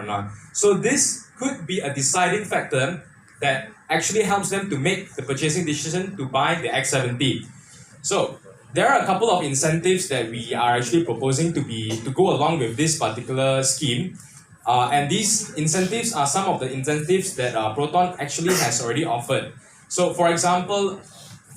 or not. So this could be a deciding factor that actually helps them to make the purchasing decision to buy the X70. So there are a couple of incentives that we are actually proposing to go along with this particular scheme. And these incentives are some of the incentives that Proton actually has already offered. So for example,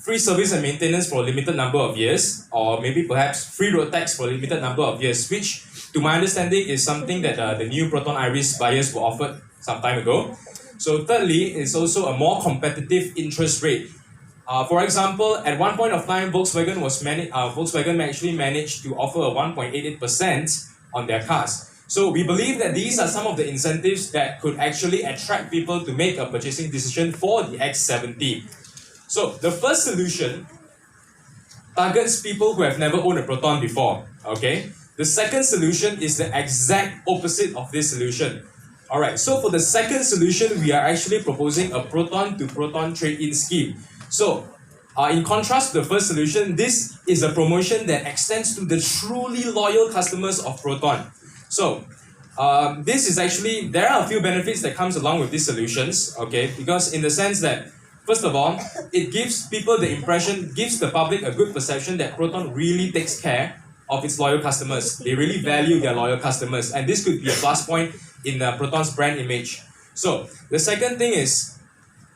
free service and maintenance for a limited number of years, or maybe perhaps free road tax for a limited number of years, which to my understanding is something that the new Proton Iris buyers were offered some time ago. So thirdly, it's also a more competitive interest rate. For example, at one point of time, Volkswagen actually managed to offer a 1.88% on their cars. So we believe that these are some of the incentives that could actually attract people to make a purchasing decision for the X70. So the first solution targets people who have never owned a Proton before. Okay. The second solution is the exact opposite of this solution. Alright, so for the second solution, we are actually proposing a Proton to Proton trade-in scheme. So, in contrast to the first solution, this is a promotion that extends to the truly loyal customers of Proton. So, this is actually, there are a few benefits that comes along with these solutions, okay, because in the sense that, first of all, it gives people the impression, gives the public a good perception that Proton really takes care of its loyal customers. They really value their loyal customers, and this could be a plus point in Proton's brand image. So, the second thing is,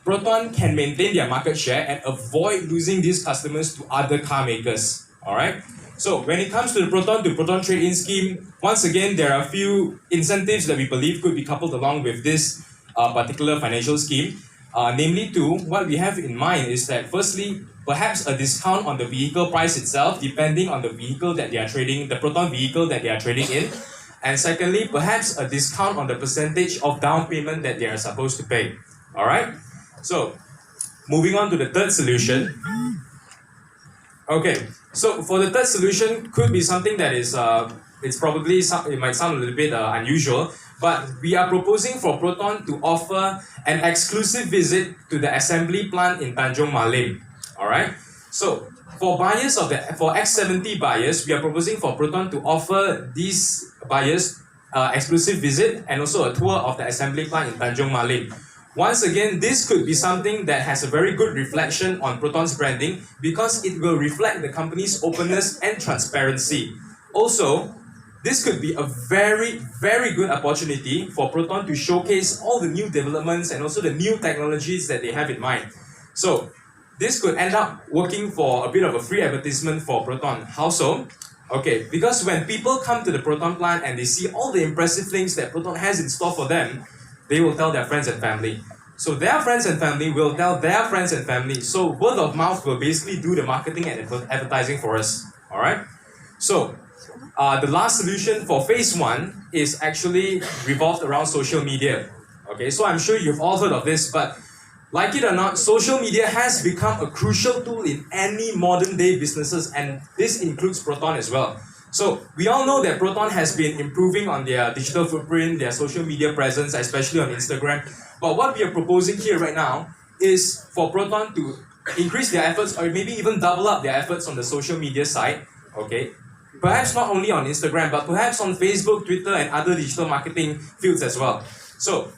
Proton can maintain their market share and avoid losing these customers to other car makers. Alright? So, when it comes to the Proton to Proton trade-in scheme, once again, there are a few incentives that we believe could be coupled along with this particular financial scheme. Namely, what we have in mind is that firstly, perhaps a discount on the vehicle price itself, depending on the vehicle that they are trading, the Proton vehicle that they are trading in. And secondly, perhaps a discount on the percentage of down payment that they are supposed to pay. Alright? So, moving on to the third solution. Okay, so for the third solution, could be something that is, it might sound a little bit unusual, but we are proposing for Proton to offer an exclusive visit to the assembly plant in Tanjung Malim. Alright? So, for X70 buyers, we are proposing for Proton to offer these buyers exclusive visit and also a tour of the assembly plant in Tanjung Malim. Once again, this could be something that has a very good reflection on Proton's branding because it will reflect the company's openness and transparency. Also, this could be a very, very good opportunity for Proton to showcase all the new developments and also the new technologies that they have in mind. So, this could end up working for a bit of a free advertisement for Proton. How so? Okay, because when people come to the Proton plant and they see all the impressive things that Proton has in store for them, they will tell their friends and family. So their friends and family will tell their friends and family. So word of mouth will basically do the marketing and advertising for us. Alright? So, the last solution for phase 1 is actually revolved around social media. Okay, so I'm sure you've all heard of this, but like it or not, social media has become a crucial tool in any modern day businesses, and this includes Proton as well. So, we all know that Proton has been improving on their digital footprint, their social media presence, especially on Instagram. But what we are proposing here right now is for Proton to increase their efforts or maybe even double up their efforts on the social media side. Okay? Perhaps not only on Instagram, but perhaps on Facebook, Twitter, and other digital marketing fields as well. So,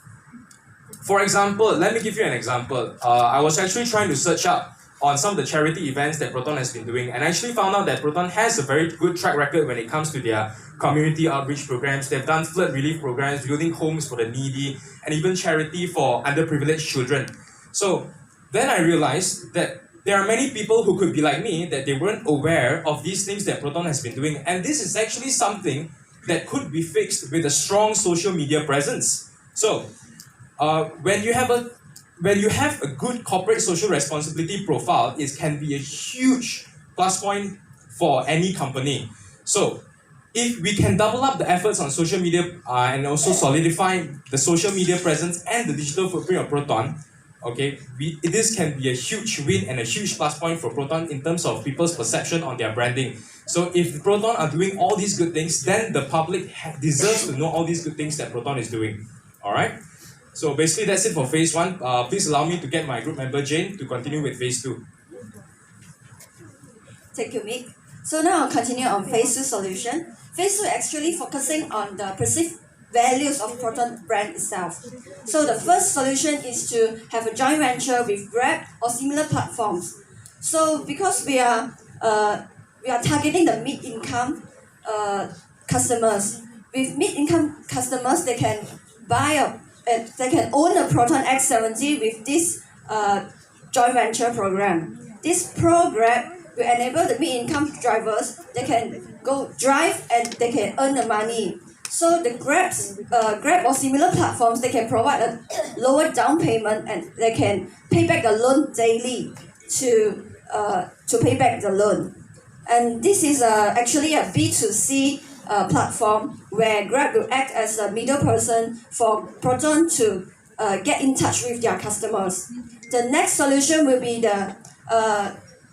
for example, let me give you an example. I was actually trying to search up on some of the charity events that Proton has been doing, and I actually found out that Proton has a very good track record when it comes to their community outreach programs. They've done flood relief programs, building homes for the needy, and even charity for underprivileged children. So then I realized that there are many people who could be like me, that they weren't aware of these things that Proton has been doing, and this is actually something that could be fixed with a strong social media presence. So, when you have a good corporate social responsibility profile, it can be a huge plus point for any company. So, if we can double up the efforts on social media and also solidify the social media presence and the digital footprint of Proton, okay, this can be a huge win and a huge plus point for Proton in terms of people's perception on their branding. So if Proton are doing all these good things, then the public deserves to know all these good things that Proton is doing. Alright? So basically that's it for phase 1. Please allow me to get my group member Jane to continue with phase 2. Thank you, Mick. So now I'll continue on phase 2 solution. Phase 2 actually focusing on the perceived values of Proton brand itself. So the first solution is to have a joint venture with Grab or similar platforms. So because we are targeting the mid-income customers. With mid-income customers, they can they can own a Proton X70 with this joint venture program. This program will enable the mid-income drivers, they can go drive and they can earn the money. So the Grab or similar platforms, they can provide a lower down payment and they can pay back the loan daily to pay back the loan. And this is actually a B2C platform where Grab will act as a middle person for Proton to get in touch with their customers. The next solution will be the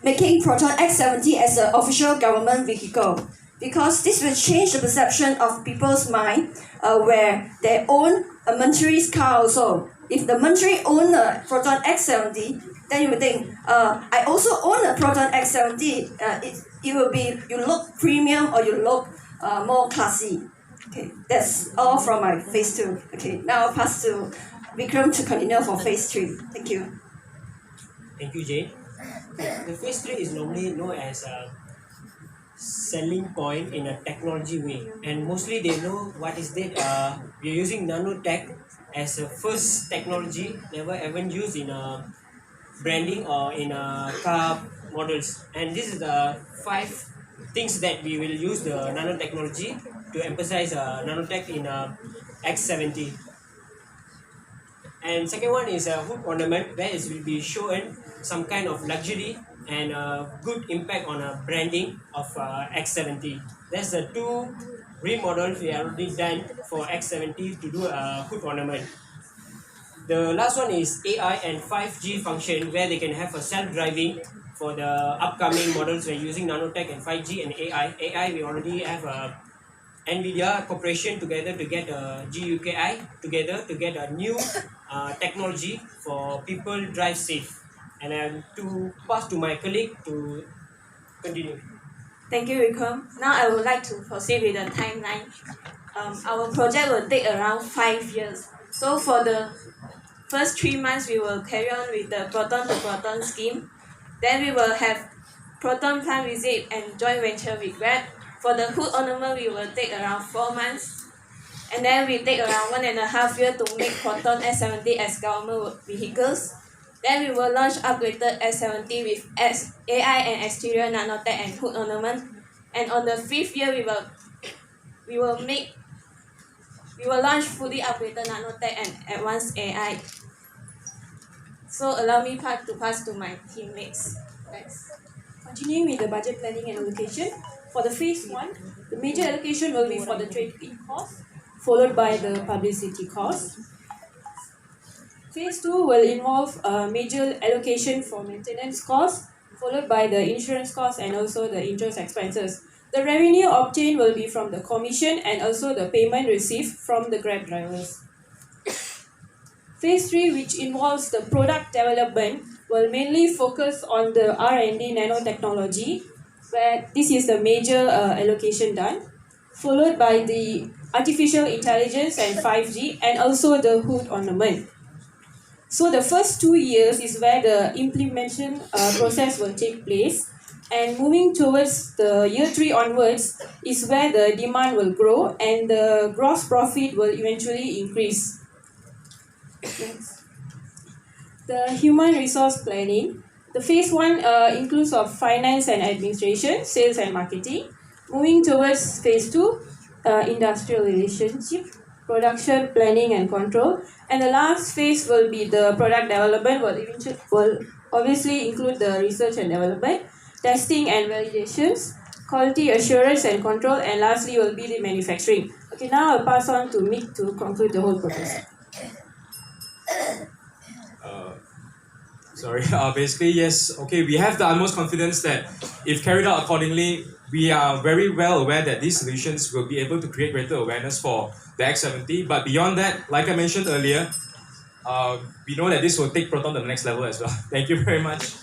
making Proton X70 as an official government vehicle, because this will change the perception of people's mind where they own a Mantri's car also. If the Mantri own a Proton X70, then you will think, I also own a Proton X70. It will be, you look premium or you look more classy. Okay, that's all from my phase 2. Okay, now I'll pass to Vikram to continue for phase 3. Thank you. Thank you, Jane. The phase 3 is normally known as a selling point in a technology way, and mostly they know what is that. We are using nanotech as a first technology never ever used in a branding or in a car models, and this is the 5 things that we will use the nanotechnology to emphasize nanotech in X70. And second one is a hood ornament, where it will be shown some kind of luxury and good impact on a branding of X70. That's the 2 remodels we have already done for X70 to do a hood ornament. The last one is AI and 5G function, where they can have a self-driving for the upcoming models. We're using nanotech and 5G and AI. AI, we already have NVIDIA Corporation together to get a GUKI together to get a new technology for people drive safe. And to pass to my colleague to continue. Thank you, Vikram. Now I would like to proceed with the timeline. Our project will take around 5 years. So for the first 3 months, we will carry on with the Proton to Proton scheme. Then we will have Proton plant visit and joint venture with Grab. For the hood ornament, we will take around 4 months. And then we take around 1.5 years to make Proton S70 as government vehicles. Then we will launch upgraded S70 with AI and exterior nanotech and hood ornament. And on the 5th year, we will launch fully upgraded nanotech and advanced AI. So allow me to pass to my teammates. Thanks. Continuing with the budget planning and allocation, for the phase 1, the major allocation will be for the trade-in cost, followed by the publicity cost. Phase 2 will involve a major allocation for maintenance costs, followed by the insurance costs and also the interest expenses. The revenue obtained will be from the commission and also the payment received from the Grab drivers. Phase 3, which involves the product development, will mainly focus on the R&D nanotechnology, where this is the major allocation done, followed by the artificial intelligence and 5G and also the hood ornament. So the first 2 years is where the implementation process will take place, and moving towards the year 3 onwards is where the demand will grow and the gross profit will eventually increase. Next. The human resource planning. The phase 1 includes of finance and administration, sales and marketing. Moving towards phase 2, industrial relationship, production planning and control. And the last phase will be the product development, will obviously include the research and development, testing and validations, quality assurance and control, and lastly will be the manufacturing. Okay, now I'll pass on to Mick to conclude the whole process. Basically, yes, okay, we have the utmost confidence that if carried out accordingly, we are very well aware that these solutions will be able to create greater awareness for the X70. But beyond that, like I mentioned earlier, we know that this will take Proton to the next level as well. Thank you very much.